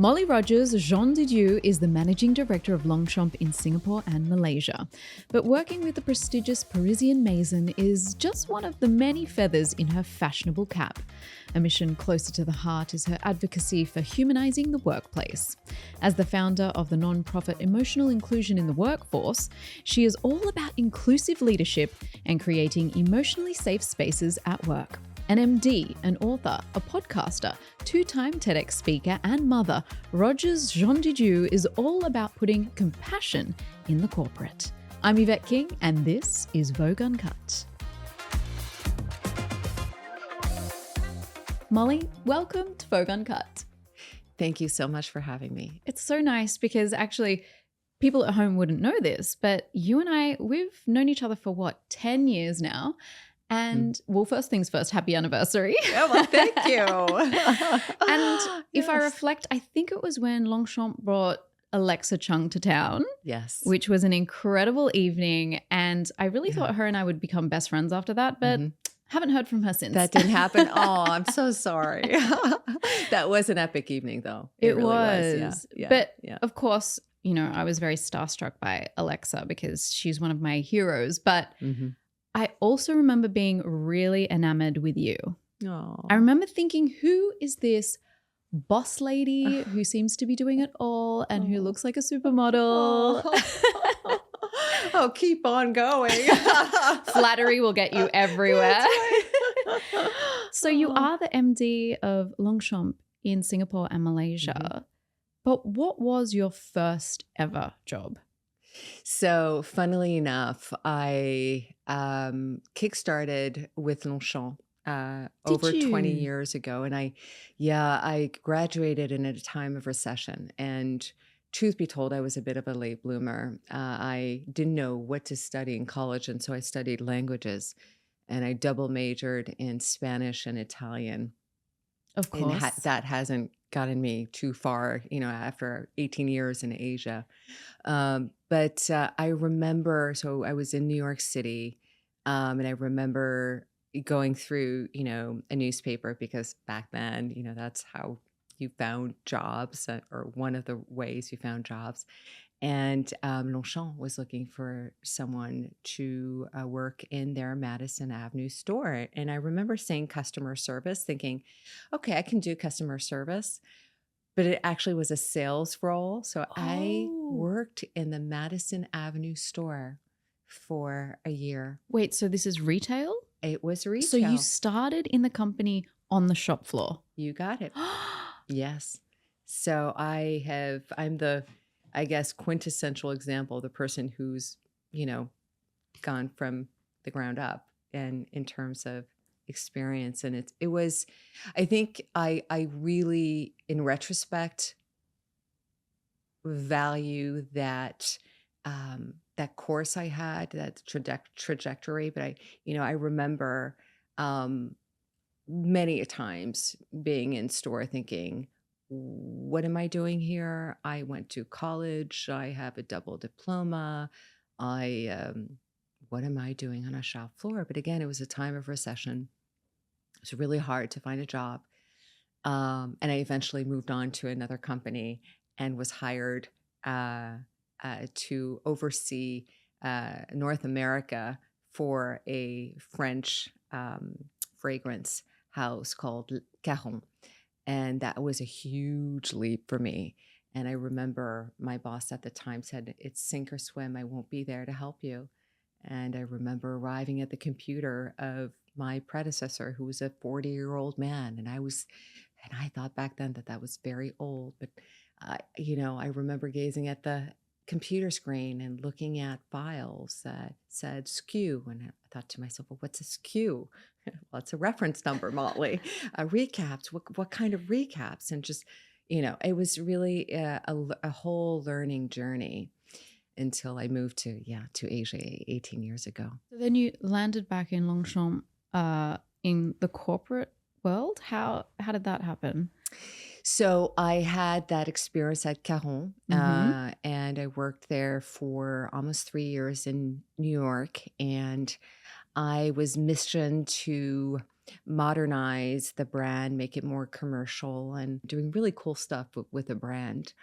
Mollie Rogers, Jean de Dieu, is the managing director of Longchamp in Singapore and Malaysia. But working with the prestigious Parisian maison is just one of the many feathers in her fashionable cap. A mission closer to the heart is her advocacy for humanizing the workplace. As the founder of the non-profit Emotional Inclusion in the Workforce, she is all about inclusive leadership and creating emotionally safe spaces at work. An MD, an author, a podcaster, two-time TEDx speaker, and mother, Rogers Jean de Dieu is all about putting compassion in the corporate. I'm Yvette King, and this is Vogue Uncut. Mollie, welcome to Vogue Uncut. Thank you so much for having me. It's so nice because actually people at home wouldn't know this, but you and I, we've known each other for 10 years now. And well, first things first, happy anniversary. Oh, well, thank you. And if I reflect, I think it was when Longchamp brought Alexa Chung to town. Yes. Which was an incredible evening. And I really thought her and I would become best friends after that, but haven't heard from her since. That didn't happen. Oh, I'm so sorry. That was an epic evening, though. It really was. Yeah. But of course, you know, I was very starstruck by Alexa because she's one of my heroes. But I also remember being really enamored with you. Oh. I remember thinking, who is this boss lady who seems to be doing it all and who looks like a supermodel? Oh, keep on going. Flattery will get you everywhere. That's right. So you are the MD of Longchamp in Singapore and Malaysia. But what was your first ever job? So funnily enough, I kickstarted with Longchamp over 20 years ago. And I graduated in a time of recession. And truth be told, I was a bit of a late bloomer. I didn't know what to study in college. And so I studied languages and I double majored in Spanish and Italian. Of course. And that hasn't gotten me too far, you know, after 18 years in Asia. But I remember, so I was in New York City, and I remember going through, you know, a newspaper because back then, you know, that's how you found jobs, or one of the ways you found jobs. And Longchamp was looking for someone to work in their Madison Avenue store. And I remember saying customer service, thinking, okay, I can do customer service. But it actually was a sales role. So I worked in the Madison Avenue store for a year. Wait, so this is retail? It was retail. So you started in the company on the shop floor? You got it. Yes. So I'm the, I guess, quintessential example of the person who's, you know, gone from the ground up and in terms of experience. And it was, I think I really, in retrospect, value that, that course I had, that trajectory. But I remember many a times being in store thinking, what am I doing here? I went to college. I have a double diploma. What am I doing on a shop floor? But again, it was a time of recession. It was really hard to find a job. And I eventually moved on to another company and was hired to oversee North America for a French fragrance house called Caron. And that was a huge leap for me. And I remember my boss at the time said, it's sink or swim. I won't be there to help you. And I remember arriving at the computer of my predecessor, who was a 40-year-old man. And I thought back then that was very old. But, I remember gazing at the computer screen and looking at files that said SKU. And I thought to myself, well, what's a SKU? Well, it's a reference number, Mollie. Recaps, what kind of recaps? And just, it was really a whole learning journey until I moved to Asia 18 years ago. So then you landed back in Longchamp in the corporate world. How did that happen? So I had that experience at Caron, and I worked there for almost 3 years in New York. And I was missioned to modernize the brand, make it more commercial, and doing really cool stuff with the brand.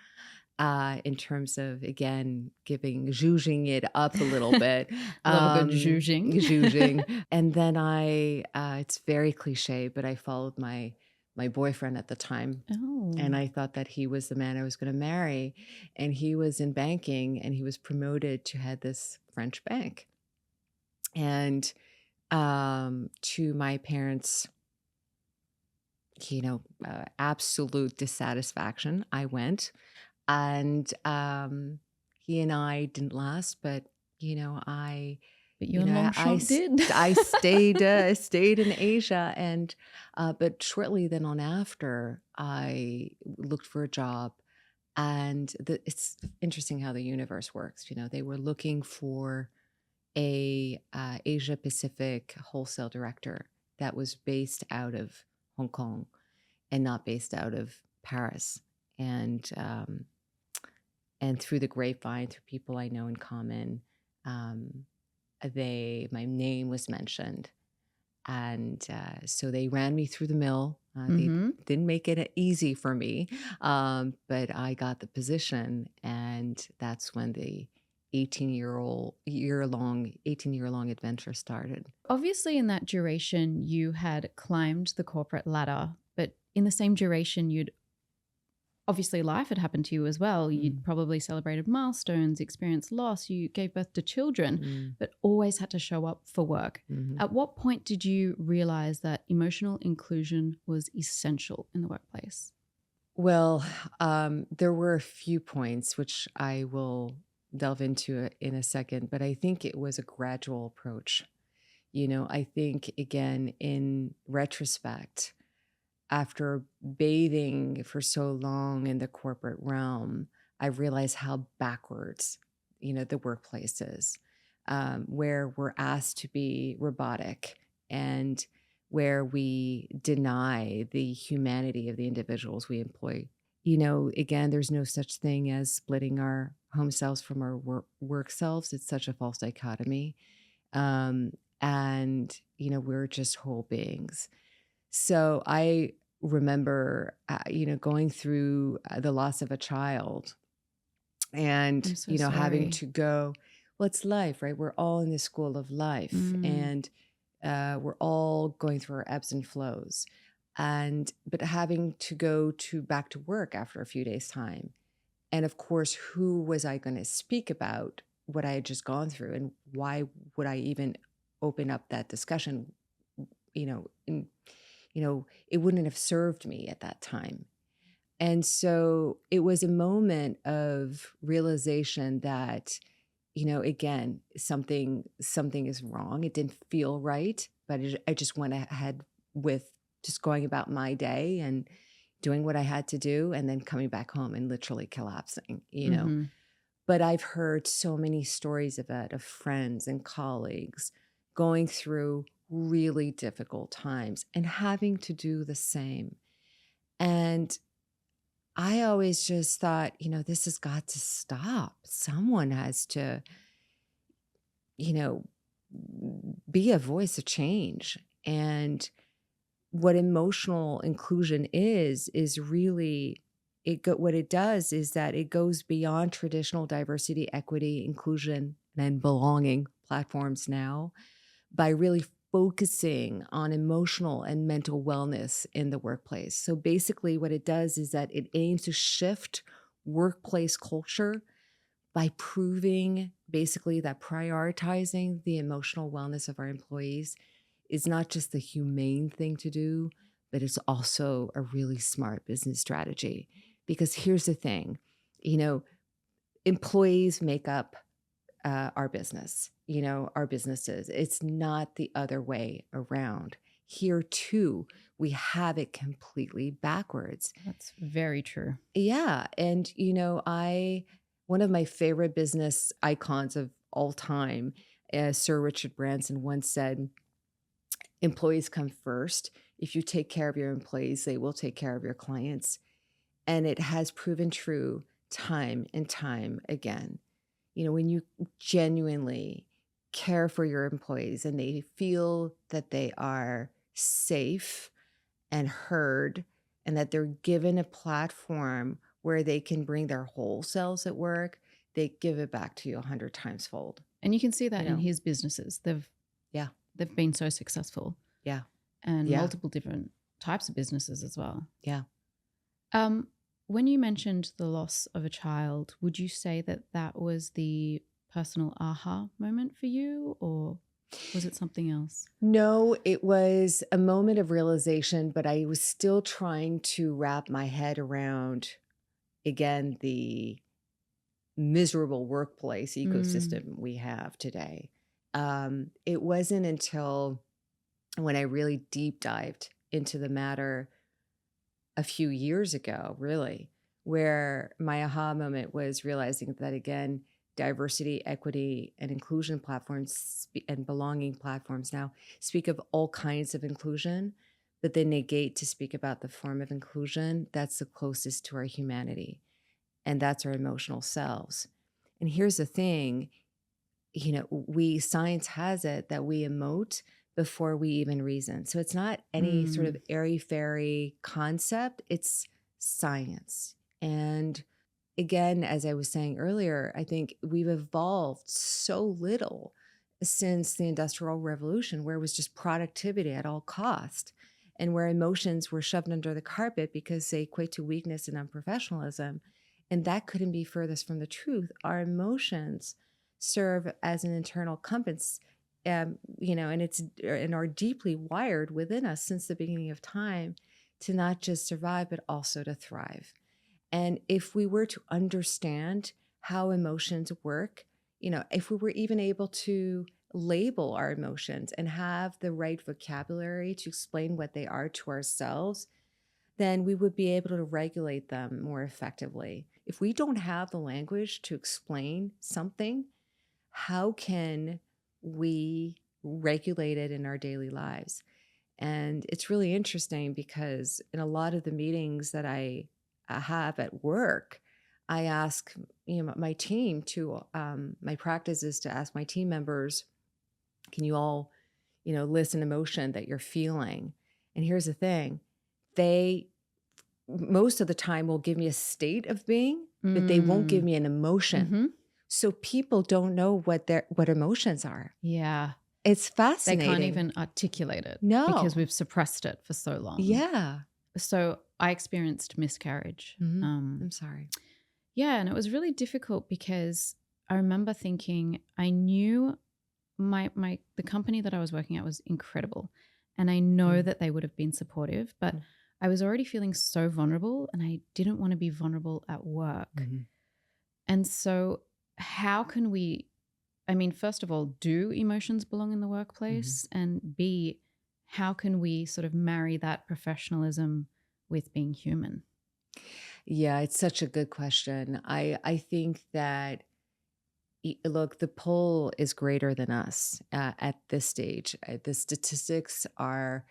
In terms of, again, zhuzhing it up a little bit. Love a good zhuzhing. Zhuzhing. And then it's very cliche, but I followed my boyfriend at the time. Oh. And I thought that he was the man I was going to marry. And he was in banking, and he was promoted to head this French bank. And to my parents', absolute dissatisfaction, I went. And he and I didn't last, but I But you and Longchamp did. I stayed in Asia, and but shortly then on after, I looked for a job, and it's interesting how the universe works. They were looking for a Asia Pacific wholesale director that was based out of Hong Kong and not based out of Paris, and through the grapevine, through people I know in common, my name was mentioned. And so they ran me through the mill. They didn't make it easy for me, but I got the position, and that's when the 18-year-long adventure started. Obviously, in that duration, you had climbed the corporate ladder, but in the same duration, obviously life had happened to you as well. You'd probably celebrated milestones, experienced loss, you gave birth to children, but always had to show up for work. At what point did you realize that emotional inclusion was essential in the workplace? Well, there were a few points, which I will delve into in a second, but I think it was a gradual approach. I think, again, in retrospect, after bathing for so long in the corporate realm, I realized how backwards, the workplace is, where we're asked to be robotic and where we deny the humanity of the individuals we employ. Again, there's no such thing as splitting our home selves from our work selves. It's such a false dichotomy. And we're just whole beings. So I remember, going through the loss of a child, and I'm so having sorry. to go. Well, it's life, right? We're all in the school of life, and we're all going through our ebbs and flows, but having to go back to work after a few days' time, and of course, who was I going to speak about what I had just gone through, and why would I even open up that discussion? It wouldn't have served me at that time. And so it was a moment of realization that, again, something is wrong. It didn't feel right, but I just went ahead with just going about my day and doing what I had to do, and then coming back home and literally collapsing, But I've heard so many stories of friends and colleagues going through really difficult times and having to do the same. And I always just thought, this has got to stop. Someone has to, be a voice of change. And what emotional inclusion is really, what it does is that it goes beyond traditional diversity, equity, inclusion, and belonging platforms now by really focusing on emotional and mental wellness in the workplace. So basically what it does is that it aims to shift workplace culture by proving basically that prioritizing the emotional wellness of our employees is not just the humane thing to do, but it's also a really smart business strategy. Because here's the thing, employees make up our business, our businesses. It's not the other way around. Here too, we have it completely backwards. That's very true. Yeah. And, one of my favorite business icons of all time, Sir Richard Branson once said, employees come first. If you take care of your employees, they will take care of your clients. And it has proven true time and time again. When you genuinely care for your employees and they feel that they are safe and heard, and that they're given a platform where they can bring their whole selves at work, they give it back to you 100 times fold. And you can see that You in know? his businesses. Yeah. They've been so successful, Yeah. and Yeah. multiple different types of businesses as well. Yeah. When you mentioned the loss of a child, would you say that that was the personal aha moment for you, or was it something else? No, it was a moment of realization, but I was still trying to wrap my head around, again, the miserable workplace ecosystem we have today. It wasn't until when I really deep dived into the matter a few years ago, really, where my aha moment was realizing that, again, diversity, equity, and inclusion platforms and belonging platforms now speak of all kinds of inclusion, but they negate to speak about the form of inclusion that's the closest to our humanity, and that's our emotional selves. And here's the thing, science has it that we emote before we even reason. So it's not any sort of airy-fairy concept, it's science. And again, as I was saying earlier, I think we've evolved so little since the Industrial Revolution, where it was just productivity at all cost, and where emotions were shoved under the carpet because they equate to weakness and unprofessionalism. And that couldn't be furthest from the truth. Our emotions serve as an internal compass, and are deeply wired within us since the beginning of time to not just survive, but also to thrive. And if we were to understand how emotions work, if we were even able to label our emotions and have the right vocabulary to explain what they are to ourselves, then we would be able to regulate them more effectively. If we don't have the language to explain something, how can we regulate it in our daily lives? And it's really interesting because in a lot of the meetings that I have at work, I ask my team to, my practice is to ask my team members, can you all, list an emotion that you're feeling? And here's the thing, they most of the time will give me a state of being, but they won't give me an emotion. So people don't know what emotions are. Yeah. It's They fascinating. can't even articulate it No. because we've suppressed it for so long. Yeah. So I experienced miscarriage. I'm sorry. Yeah, and it was really difficult because I remember thinking I knew the company that I was working at was incredible, and I know that they would have been supportive, but I was already feeling so vulnerable, and I didn't want to be vulnerable at work. And so how can we, first of all, do emotions belong in the workplace? And B, how can we sort of marry that professionalism with being human? Yeah, it's such a good question. I think that, look, the pull is greater than us at this stage. The statistics are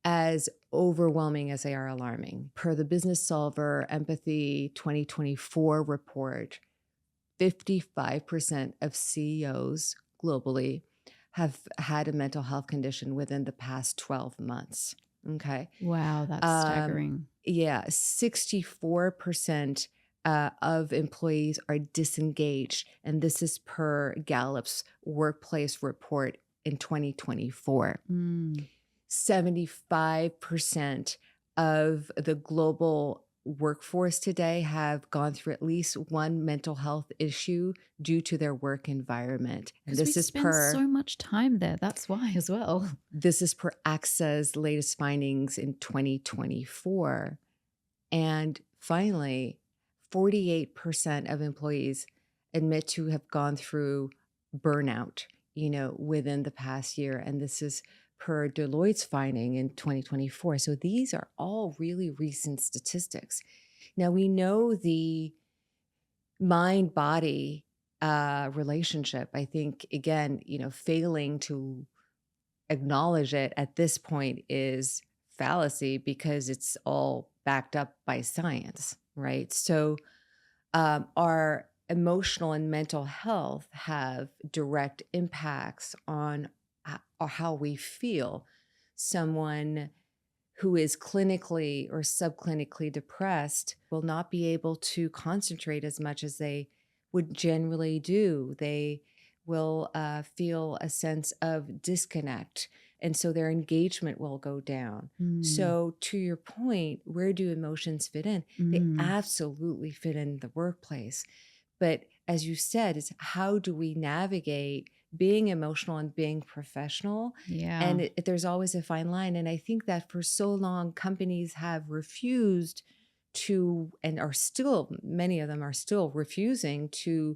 as overwhelming as they are alarming. Per the Business Solver Empathy 2024 report, 55% of CEOs globally have had a mental health condition within the past 12 months. Okay. Wow, that's staggering. Yeah, 64% of employees are disengaged, and this is per Gallup's workplace report in 2024. 75% of the global workforce today have gone through at least one mental health issue due to their work environment. And this is spend so much time there. That's why as well. This is per AXA's latest findings in 2024. And finally, 48% of employees admit to have gone through burnout, within the past year. And this is per Deloitte's finding in 2024. So these are all really recent statistics. Now, we know the mind-body relationship. I think, again, failing to acknowledge it at this point is fallacy because it's all backed up by science, right? So our emotional and mental health have direct impacts on how we feel. someone who is clinically or subclinically depressed will not be able to concentrate as much as they would generally do. They will feel a sense of disconnect. And so their engagement will go down. So to your point, where do emotions fit in? They absolutely fit in the workplace. But as you said, it's how do we navigate being emotional and being professional? Yeah. And there's always a fine line. And I think that for so long, companies have refused to, and are still, many of them are still refusing to,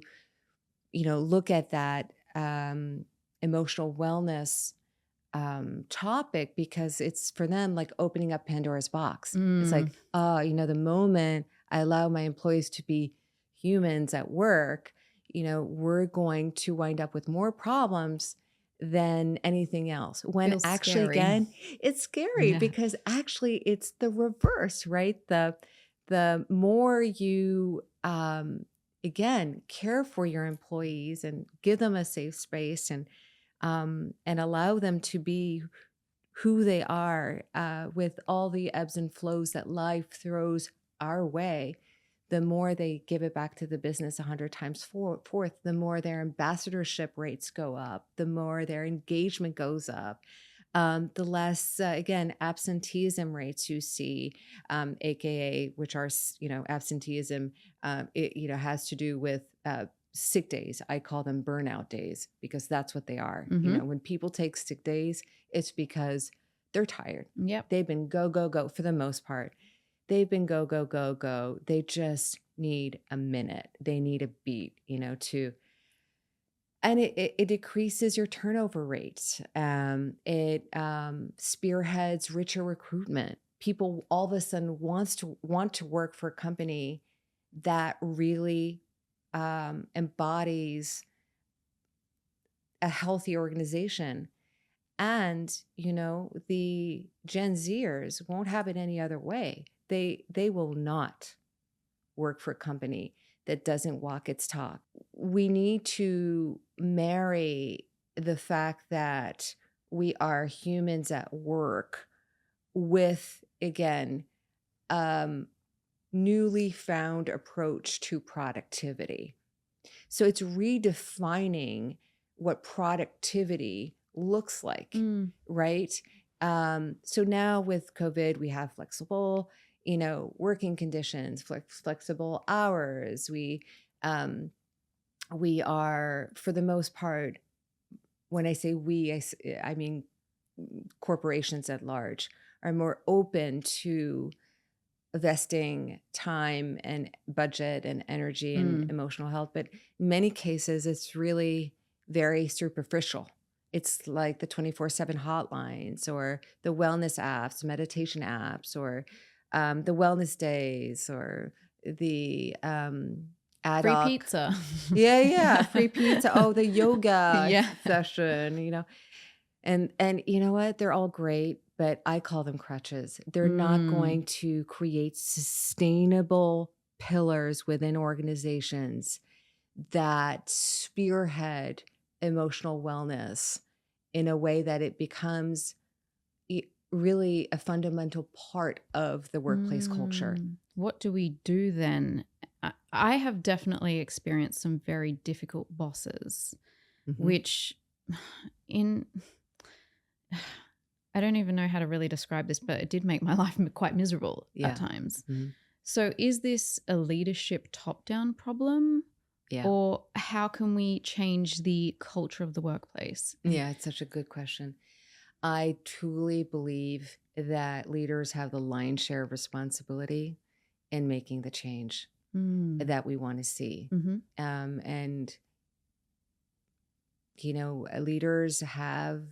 look at that emotional wellness topic, because it's for them like opening up Pandora's box. It's like, the moment I allow my employees to be humans at work, we're going to wind up with more problems than anything else. When Feels actually, scary. again, it's scary Yeah. because actually it's the reverse, right? The more you, again, care for your employees and give them a safe space and allow them to be who they are with all the ebbs and flows that life throws our way, the more they give it back to the business 100 times forth, the more their ambassadorship rates go up, the more their engagement goes up, the less, again, absenteeism rates you see, AKA, which are, absenteeism, it, has to do with sick days. I call them burnout days because that's what they are. When people take sick days, it's because they're tired. Yep. They've been go, go, go for the most part. They've been go, go, go, go. They just need a minute. They need a beat, and it decreases your turnover rates. It spearheads richer recruitment. People all of a sudden want to work for a company that really embodies a healthy organization. And, the Gen Zers won't have it any other way. They will not work for a company that doesn't walk its talk. We need to marry the fact that we are humans at work with, again, newly found approach to productivity. So it's redefining what productivity looks like, right? So now with COVID, we have flexible, working conditions, flexible hours. We are, for the most part, when I say we, I mean corporations at large are more open to investing time and budget and energy and emotional health. But in many cases, it's really very superficial. It's like the 24/7 hotlines or the wellness apps, meditation apps, or the wellness days, or the ad Free hoc. pizza. Yeah, free pizza. Oh, the yoga Yeah. session, and you know what? They're all great, but I call them crutches. They're not going to create sustainable pillars within organizations that spearhead emotional wellness in a way that it becomes really a fundamental part of the workplace culture. What do we do then? I have definitely experienced some very difficult bosses, which I don't even know how to really describe this, but it did make my life quite miserable at times. So is this a leadership top-down problem? Yeah. Or how can we change the culture of the workplace? Yeah, it's such a good question. I truly believe that leaders have the lion's share of responsibility in making the change that we want to see. And, leaders have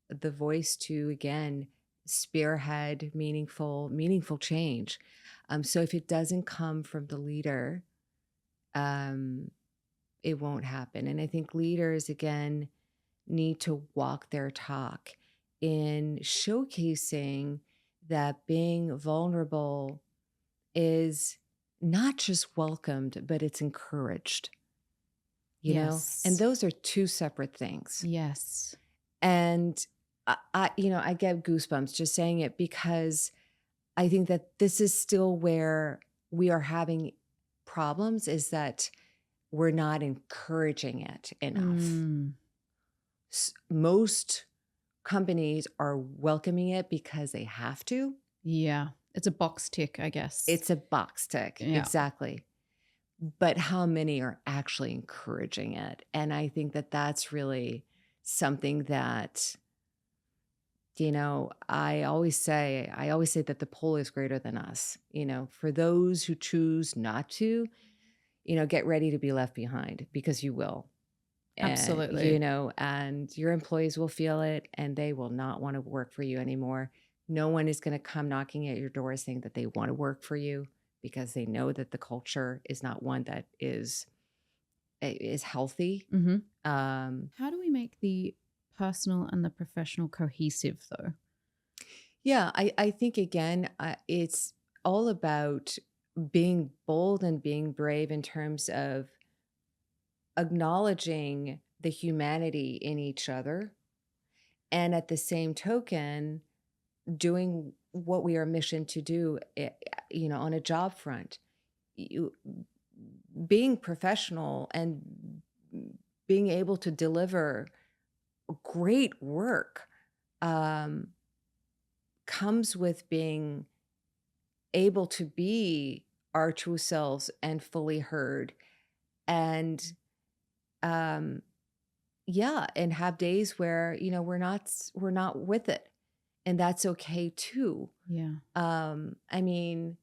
the voice to, again, spearhead meaningful change. So if it doesn't come from the leader, it won't happen. And I think leaders, again, need to walk their talk in showcasing that being vulnerable is not just welcomed, but it's encouraged, you know? And those are two separate things. Yes. And I get goosebumps just saying it, because I think that this is still where we are having problems, is that we're not encouraging it enough. Mm, Most companies are welcoming it because they have to. yeah. It's a box tick, I guess. It's a box tick. Yeah. Exactly. But how many are actually encouraging it? And I think that that's really something that, I always say that the pole is greater than us. For those who choose not to, get ready to be left behind, because you will. Absolutely. And your employees will feel it, and they will not want to work for you anymore. No one is going to come knocking at your door saying that they want to work for you, because they know that the culture is not one that is healthy. Mm-hmm. How do we make the personal and the professional cohesive, though? Yeah, I think, again, it's all about being bold and being brave in terms of acknowledging the humanity in each other, and at the same token, doing what we are missioned to do, on a job front. You, being professional and being able to deliver great work um, comes with being able to be our true selves and fully heard, and um, and have days where we're not with it, and that's okay too. Yeah. I mean,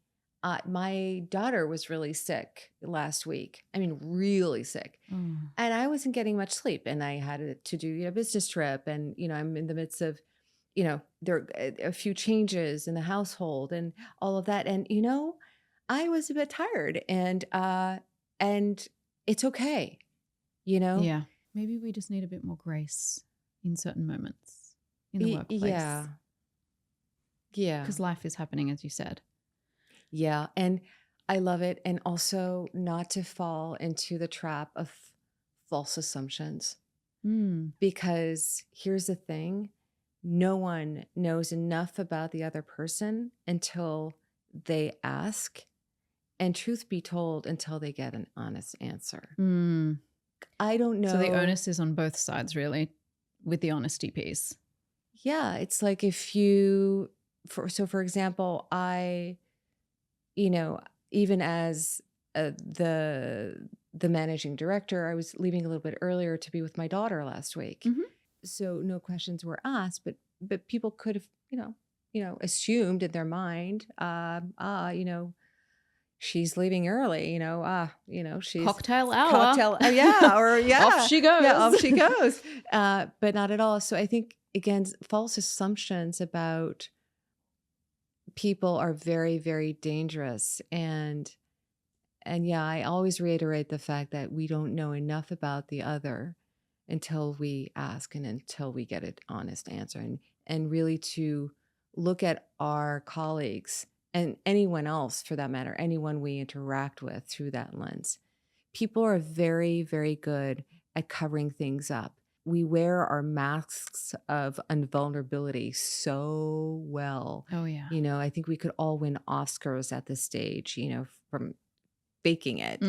my daughter was really sick last week. I mean, really sick. Oh. And I wasn't getting much sleep, and I had to do a business trip, and I'm in the midst of there are a few changes in the household and all of that, and I was a bit tired, and it's okay. Yeah. Maybe we just need a bit more grace in certain moments in the workplace. Yeah. Because life is happening, as you said. Yeah. And I love it. And also not to fall into the trap of false assumptions. Because here's the thing, no one knows enough about the other person until they ask, and truth be told, until they get an honest answer. I don't know. So the onus is on both sides, really, with the honesty piece. Yeah. It's like, for example, I, even as the managing director, I was leaving a little bit earlier to be with my daughter last week. So no questions were asked, but people could have, assumed in their mind, she's leaving early, she's cocktail hour. Off she goes. Yeah, off she goes. But not at all. So I think, again, false assumptions about people are very, very dangerous. And yeah, I always reiterate the fact that we don't know enough about the other until we ask and until we get an honest answer, and really to look at our colleagues and anyone else, for that matter, anyone we interact with through that lens. People are very, very good at covering things up. We wear our masks of invulnerability so well. Oh, yeah. I think we could all win Oscars at this stage, from faking it,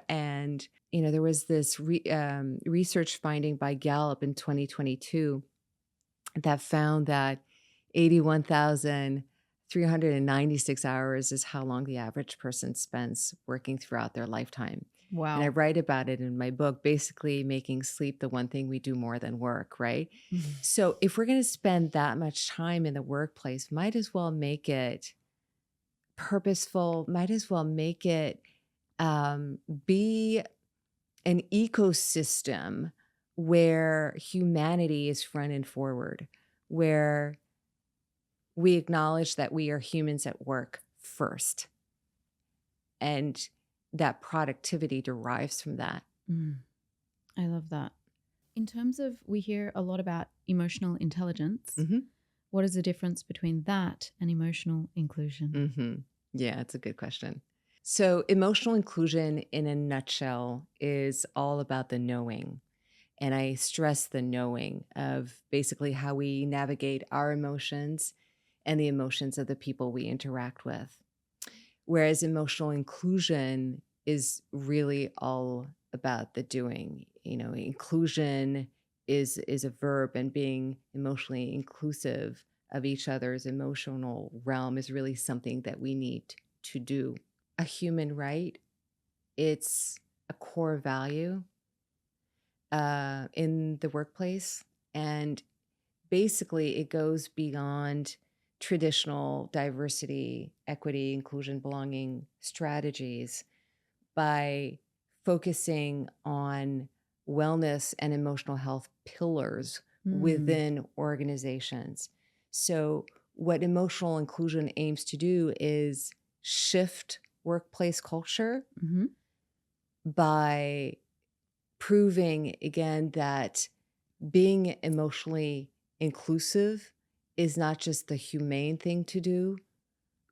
and, there was this research finding by Gallup in 2022 that found that 81,396 hours is how long the average person spends working throughout their lifetime. Wow. And I write about it in my book, basically making sleep the one thing we do more than work, right? So if we're going to spend that much time in the workplace, might as well make it purposeful, might as well make it be an ecosystem where humanity is front and forward, where we acknowledge that we are humans at work first, and that productivity derives from that. I love that. In terms of, we hear a lot about emotional intelligence. What is the difference between that and emotional inclusion? Yeah, it's a good question. So emotional inclusion, in a nutshell, is all about the knowing. And I stress the knowing of basically how we navigate our emotions and the emotions of the people we interact with. Whereas emotional inclusion is really all about the doing. Inclusion is a verb, and being emotionally inclusive of each other's emotional realm is really something that we need to do. A human right, it's a core value in the workplace. And basically, it goes beyond traditional diversity, equity, inclusion, belonging strategies by focusing on wellness and emotional health pillars within organizations. So, what emotional inclusion aims to do is shift workplace culture by proving again that being emotionally inclusive is not just the humane thing to do,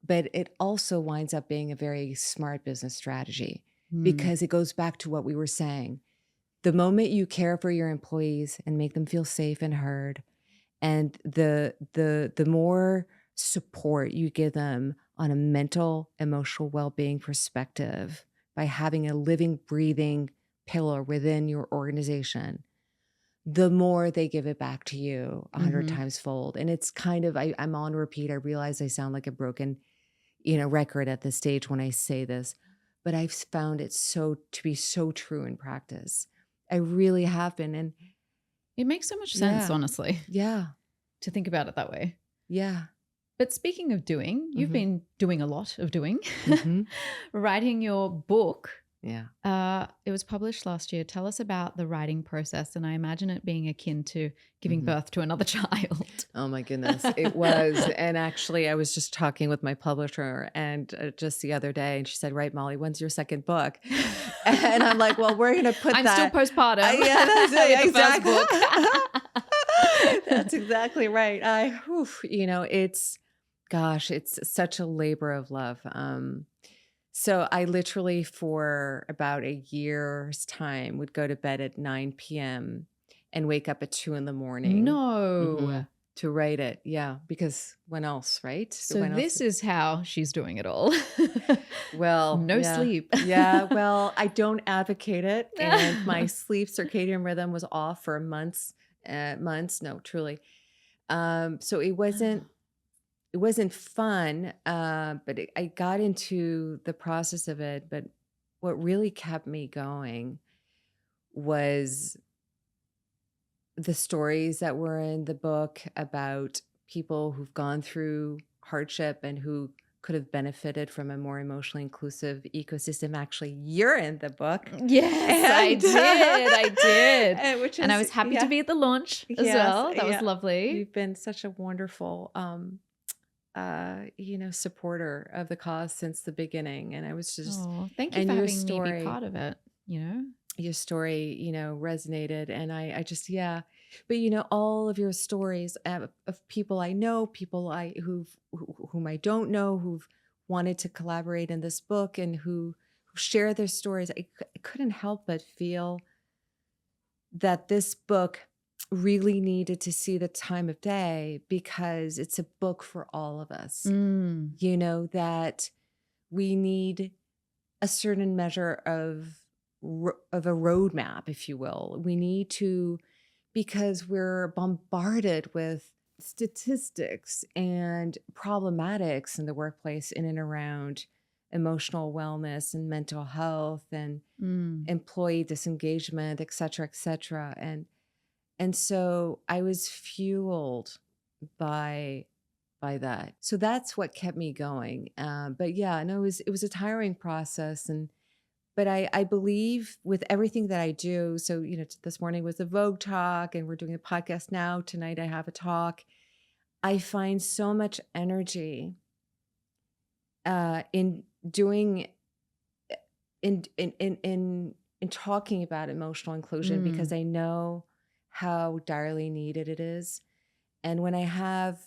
but it also winds up being a very smart business strategy because it goes back to what we were saying. The moment you care for your employees and make them feel safe and heard, and the more support you give them on a mental, emotional well-being perspective by having a living, breathing pillar within your organization, the more they give it back to you 100 times fold. And it's kind of, I'm on repeat. I realize I sound like a broken, record at this stage when I say this, but I've found it to be so true in practice. I really have been. And it makes so much sense, honestly. Yeah. To think about it that way. Yeah. But speaking of doing, you've been doing a lot of doing, writing your book. Yeah. It was published last year. Tell us about the writing process. And I imagine it being akin to giving birth to another child. Oh my goodness, it was. And actually, I was just talking with my publisher and just the other day, and she said, "Right, Molly, when's your second book?" And I'm like, "Well, we're going to put I'm that." still postpartum. Yeah, that's it. Exactly. That's exactly right. It's such a labor of love. So I literally, for about a year's time, would go to bed at 9 p.m. and wake up at 2 a.m. No. To write it. Yeah, because when else, right? So when this is how she's doing it all. Well, no sleep. Yeah, well, I don't advocate it. And my sleep circadian rhythm was off for months. No, truly. So it wasn't fun, but I got into the process of it. But what really kept me going was the stories that were in the book about people who've gone through hardship and who could have benefited from a more emotionally inclusive ecosystem. Actually, you're in the book. Yes, I did. And I was happy to be at the launch as well. That was lovely. You've been such a wonderful supporter of the cause since the beginning. And I was just, thank you for having me be part of it, Your story, resonated. And I just, but all of your stories of people I know, people whom I don't know, who've wanted to collaborate in this book and who share their stories, I couldn't help but feel that this book really needed to see the time of day because it's a book for all of us. That we need a certain measure of a roadmap, if you will. We need to, because we're bombarded with statistics and problematics in the workplace in and around emotional wellness and mental health and employee disengagement, et cetera, et cetera. And so I was fueled by that. So that's what kept me going. But yeah, no, it was a tiring process. But I believe with everything that I do, so, this morning was the Vogue talk and we're doing a podcast now. Tonight I have a talk. I find so much energy in doing, in talking about emotional inclusion because I know how direly needed it is. And when I have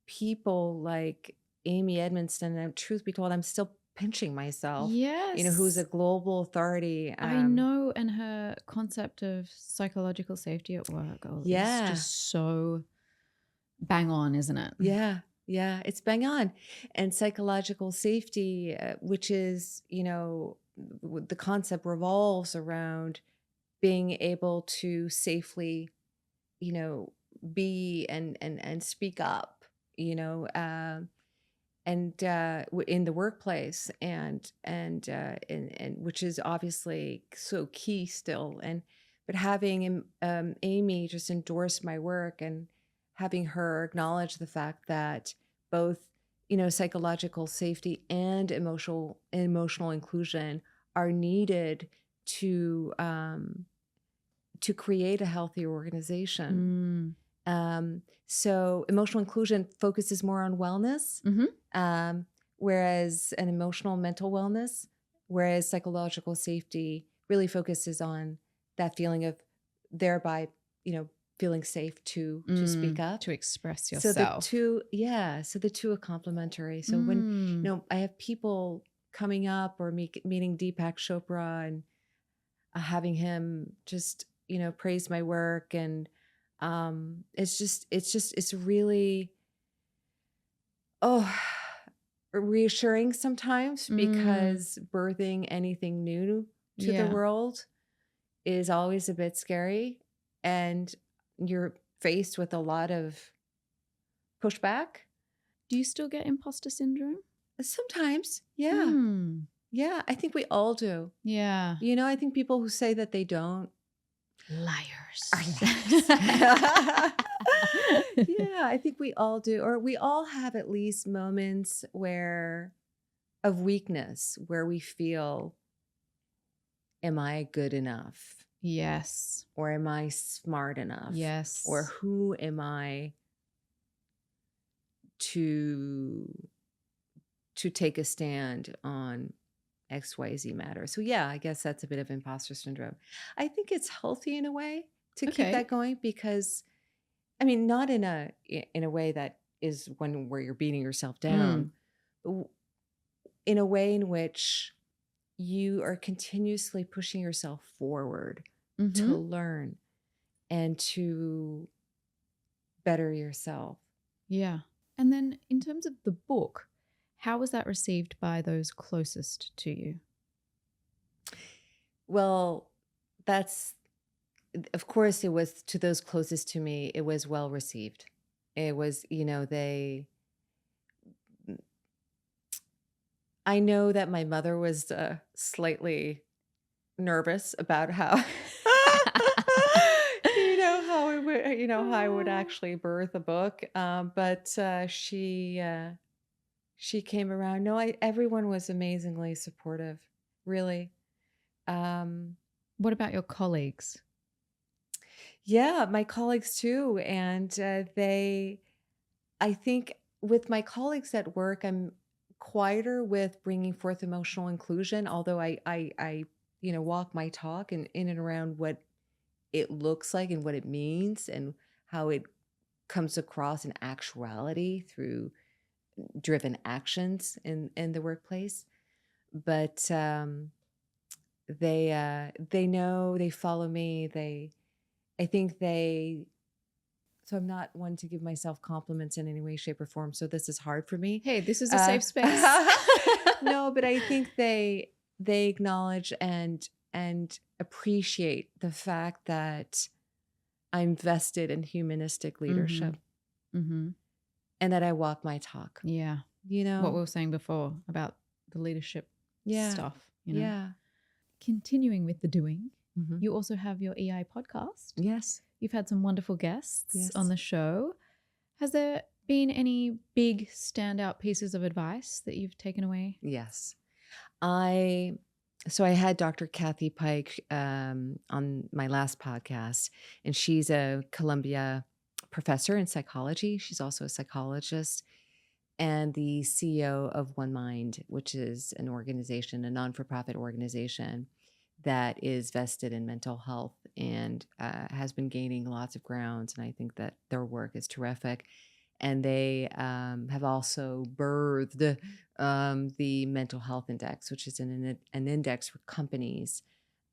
people like Amy Edmondson, and truth be told, I'm still pinching myself, who's a Yes. global authority. I know. And her concept of psychological safety at work is Yeah, just so bang on, isn't it? yeah, yeah, it's bang on. And psychological safety, which is, the concept revolves around being able to safely, you know, be and speak up, and in the workplace, and which is obviously so key still. And but having Amy just endorse my work, and having her acknowledge the fact that both psychological safety and emotional inclusion are needed to create a healthy organization. So emotional inclusion focuses more on wellness, whereas an emotional mental wellness, whereas psychological safety really focuses on that feeling of thereby, feeling safe to speak up, to express so the yourself. two are complementary. So when I have people coming up, or meeting Deepak Chopra, and having him just praise my work, and it's really reassuring sometimes, because birthing anything new to the world is always a bit scary, and you're faced with a lot of pushback. Do you still get imposter syndrome? Sometimes, yeah. Yeah, I think we all do. Yeah. I think people who say that they don't Liars. are liars. Yeah, I think we all do. Or we all have at least moments of weakness, where we feel, am I good enough? Yes. Or am I smart enough? Yes. Or who am I to take a stand on XYZ matter? So yeah, I guess that's a bit of imposter syndrome. I think it's healthy in a way to keep that going, because not in a way that is where you're beating yourself down, but in a way in which you are continuously pushing yourself forward to learn and to better yourself. Yeah. And then in terms of the book, how was that received by those closest to you? Well, of course, it was, to those closest to me, it was well received. It was, I know that my mother was slightly nervous about how, how I would actually birth a book. But she came around. No, everyone was amazingly supportive, really. What about your colleagues? Yeah, my colleagues too. And I think with my colleagues at work, I'm quieter with bringing forth emotional inclusion, although I walk my talk in and around what it looks like and what it means, and how it comes across in actuality through driven actions in the workplace. But they know, they follow me, I think so I'm not one to give myself compliments in any way, shape, or form. So this is hard for me. Hey, this is a safe space. No, but I think they acknowledge and appreciate the fact that I'm vested in humanistic leadership, and that I walk my talk. Yeah. What we were saying before about the leadership stuff. Yeah. Continuing with the doing, you also have your EI podcast. Yes. You've had some wonderful guests on the show. Has there been any big standout pieces of advice that you've taken away? Yes. I had Dr. Kathy Pike on my last podcast, and she's a Columbia professor in psychology. She's also a psychologist, and the CEO of One Mind, which is an organization, a non-for-profit organization that is vested in mental health, and has been gaining lots of grounds. And I think that their work is terrific. and they have also birthed the Mental Health Index, which is an index for companies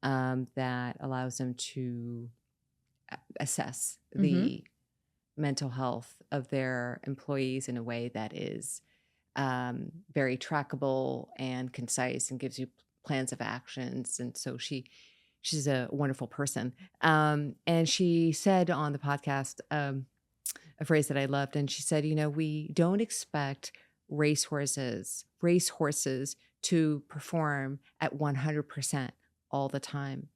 that allows them to assess the mental health of their employees in a way that is very trackable and concise and gives you plans of actions. And so she's a wonderful person. And she said on the podcast a phrase that I loved. And she said, we don't expect racehorses to perform at 100% all the time.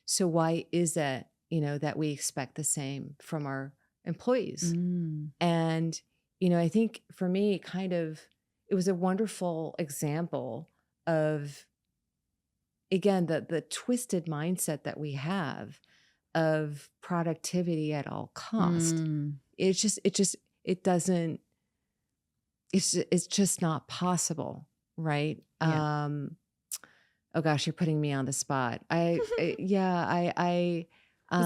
So why is it, that we expect the same from our employees? And, I think for me, it was a wonderful example of, again, the twisted mindset that we have of productivity at all cost. It's just not possible, right? Yeah. Oh gosh, you're putting me on the spot. Was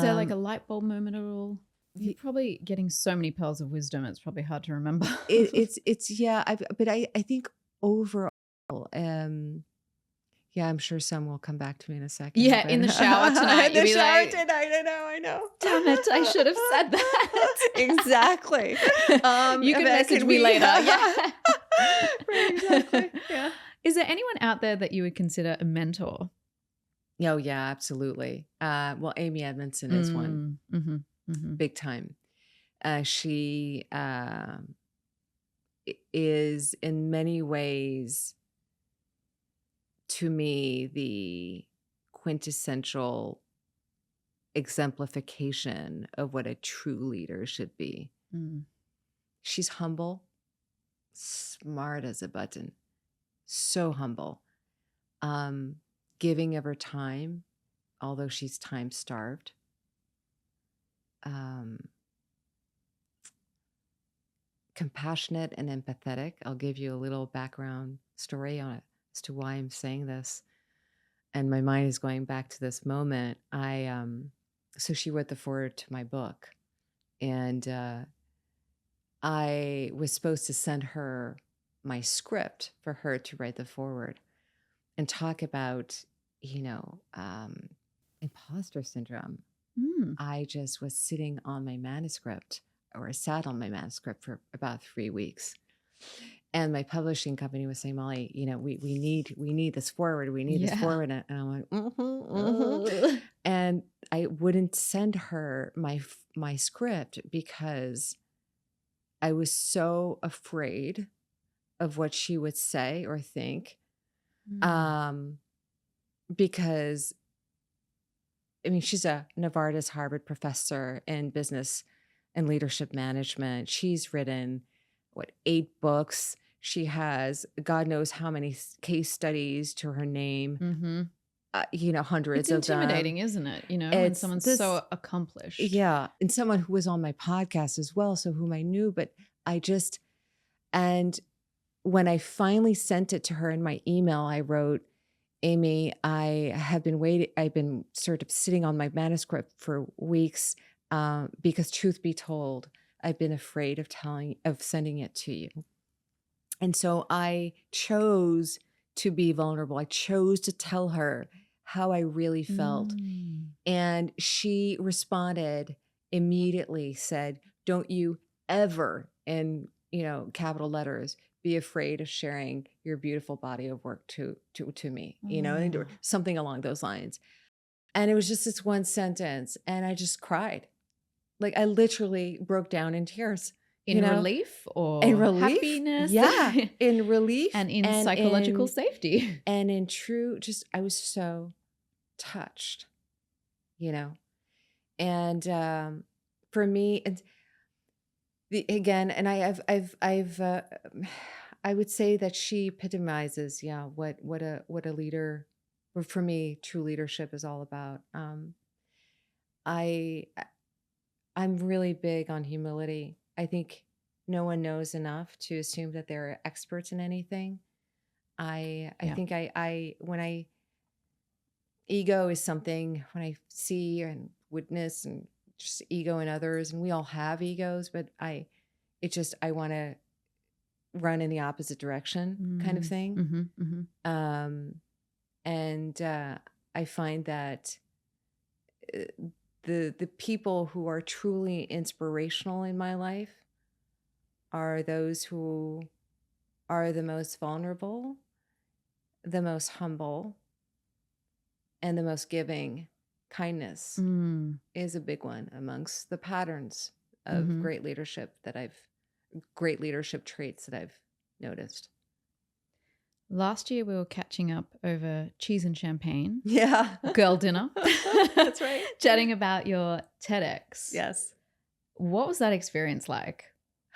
there like a light bulb moment at all? You're probably getting so many pearls of wisdom. It's probably hard to remember. But I think overall, I'm sure some will come back to me in a second. Yeah, in the shower tonight. In the shower tonight. I know. Damn it! I should have said that. Exactly. You can message me later. Yeah. Right, exactly. Yeah. Is there anyone out there that you would consider a mentor? Oh yeah, absolutely. Well, Amy Edmondson is one. Big time. She is in many ways, to me, the quintessential exemplification of what a true leader should be. She's humble, smart as a button, so humble, giving of her time, although she's time starved. Compassionate and empathetic. I'll give you a little background story on it as to why I'm saying this. And my mind is going back to this moment. So she wrote the foreword to my book, and I was supposed to send her my script for her to write the foreword and talk about, imposter syndrome. I just was sitting on my manuscript, or sat on my manuscript for about 3 weeks. And my publishing company was saying, Mollie, we need this forward. We need this forward. And I'm like, And I wouldn't send her my script because I was so afraid of what she would say or think. Because she's a Novartis Harvard professor in business and leadership management. She's written 8 books. She has God knows how many case studies to her name. Hundreds of them. It's intimidating, isn't it? When someone's so accomplished. Yeah, and someone who was on my podcast as well, so whom I knew. But and when I finally sent it to her in my email, I wrote, Amy, I've been sort of sitting on my manuscript for weeks because truth be told, I've been afraid of sending it to you. And so I chose to be vulnerable. I chose to tell her how I really felt. And she responded immediately, said, don't you ever, in capital letters, be afraid of sharing your beautiful body of work to me, and something along those lines. And it was just this one sentence, and I just cried. Like I literally broke down in tears. In relief or in relief, happiness? Yeah, in relief. And in psychological safety. And in true, I was so touched, And for me, I would say that she epitomizes, what a leader, or for me, true leadership is all about. I'm really big on humility. I think no one knows enough to assume that they're experts in anything. I think ego is something when I see and witness and just ego in others, and we all have egos, but it just, I want to run in the opposite direction kind of thing. Mm-hmm, mm-hmm. And I find that uh, the people who are truly inspirational in my life are those who are the most vulnerable, the most humble, and the most giving. Kindness is a big one amongst the patterns of great leadership traits that I've noticed. Last year we were catching up over cheese and champagne. Yeah. Girl dinner. That's right. Chatting about your TEDx. Yes. What was that experience like?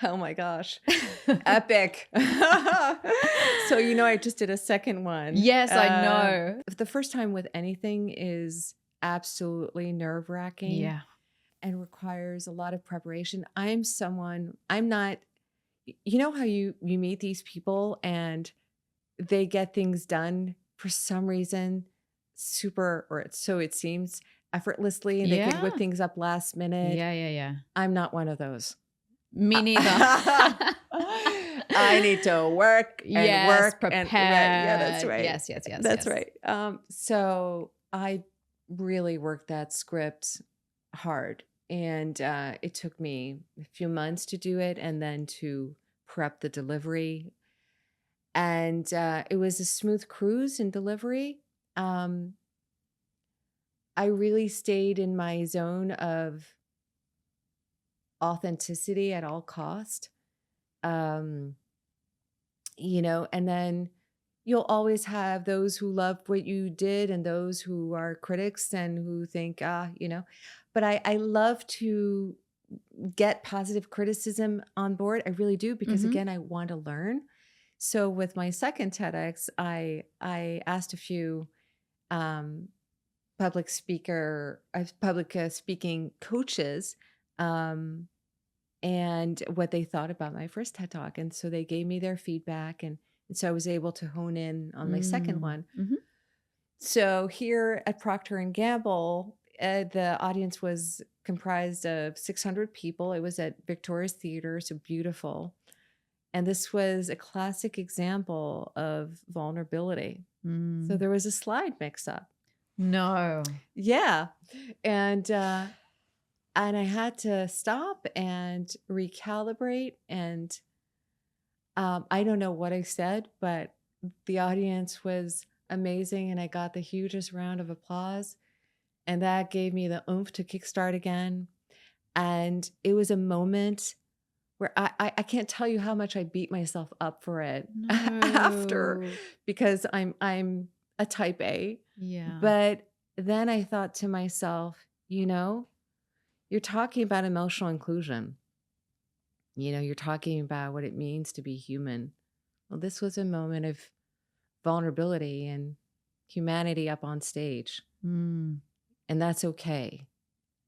Oh my gosh. Epic. So, I just did a second one. Yes, I know. The first time with anything is absolutely nerve-wracking. Yeah. And requires a lot of preparation. I'm not, how you meet these people and they get things done for some reason super, or so it seems, effortlessly, and they can whip things up last minute. Yeah. I'm not one of those. Me neither. I need to work and work prepare. and yeah, that's right. Yes. That's right. So I really worked that script hard, and it took me a few months to do it, and then to prep the delivery. And it was a smooth cruise in delivery. I really stayed in my zone of authenticity at all cost. And then you'll always have those who love what you did and those who are critics and who think, but I love to get positive criticism on board. I really do, because again, I want to learn. So with my second TEDx, I asked a few public speaking coaches and what they thought about my first TED Talk. And so they gave me their feedback. And so I was able to hone in on my second one. So here at Procter & Gamble, the audience was comprised of 600 people. It was at Victoria's Theater, so beautiful. And this was a classic example of vulnerability. So there was a slide mix-up. No. Yeah. And I had to stop and recalibrate. And I don't know what I said, but the audience was amazing. And I got the hugest round of applause. And that gave me the oomph to kickstart again. And it was a moment where I can't tell you how much I beat myself up for it after, because I'm a type A. Yeah. But then I thought to myself, you're talking about emotional inclusion. You're talking about what it means to be human. Well, this was a moment of vulnerability and humanity up on stage. And that's okay.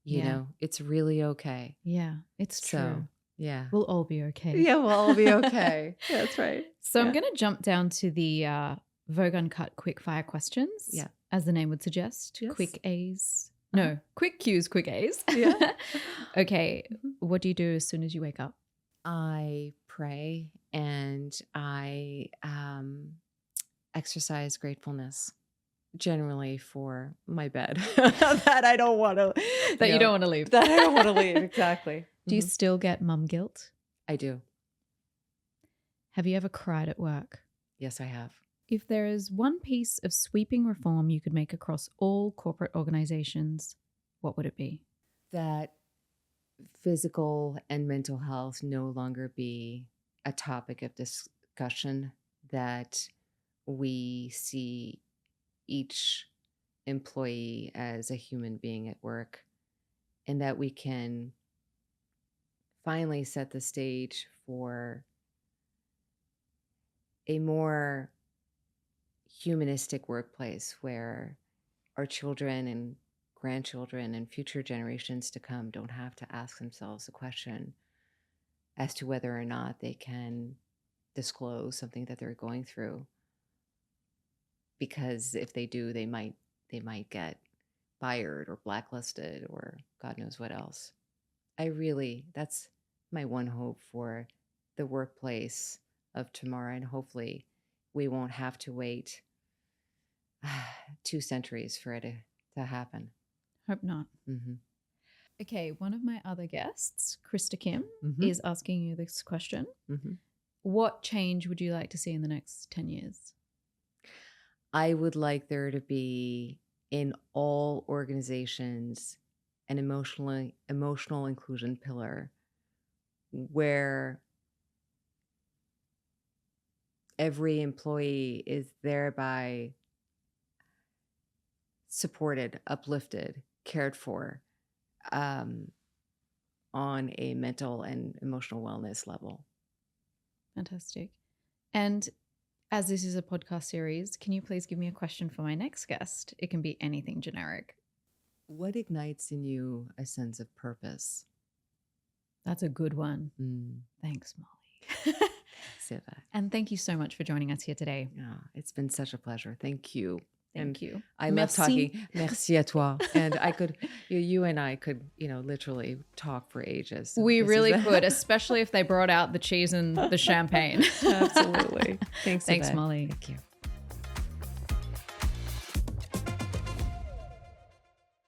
It's really okay. Yeah, it's true. Yeah. We'll all be okay. Yeah, we'll all be okay. That's right. So I'm going to jump down to the Vogue Uncut quickfire questions. Yeah. As the name would suggest. Yes. Quick A's. No, quick Q's, quick A's. Yeah. Okay. What do you do as soon as you wake up? I pray and I exercise gratefulness, generally for my bed that I don't want to. That you don't want to leave. That I don't want to leave. Exactly. Do you still get mum guilt? I do. Have you ever cried at work? Yes, I have. If there is one piece of sweeping reform you could make across all corporate organizations, what would it be? That physical and mental health no longer be a topic of discussion, that we see each employee as a human being at work, and that we can finally set the stage for a more humanistic workplace where our children and grandchildren and future generations to come don't have to ask themselves a question as to whether or not they can disclose something that they're going through, because if they do, they might get fired or blacklisted or God knows what else. That's my one hope for the workplace of tomorrow. And hopefully we won't have to wait 2 centuries for it to happen. Hope not. Mm-hmm. Okay, one of my other guests, Krista Kim, Mm-hmm. is asking you this question. Mm-hmm. What change would you like to see in the next 10 years? I would like there to be in all organizations an emotional inclusion pillar where every employee is thereby supported, uplifted, cared for on a mental and emotional wellness level. Fantastic. And as this is a podcast series, can you please give me a question for my next guest? It can be anything generic. What ignites in you a sense of purpose? That's a good one. Thanks, Mollie. Siva. And thank you so much for joining us here today. Yeah, it's been such a pleasure. Thank you. Thank you. I love talking. Merci à toi. And I could, you and I could, literally talk for ages. So we really could, especially if they brought out the cheese and the champagne. Absolutely. Thanks, Mollie. Thank you.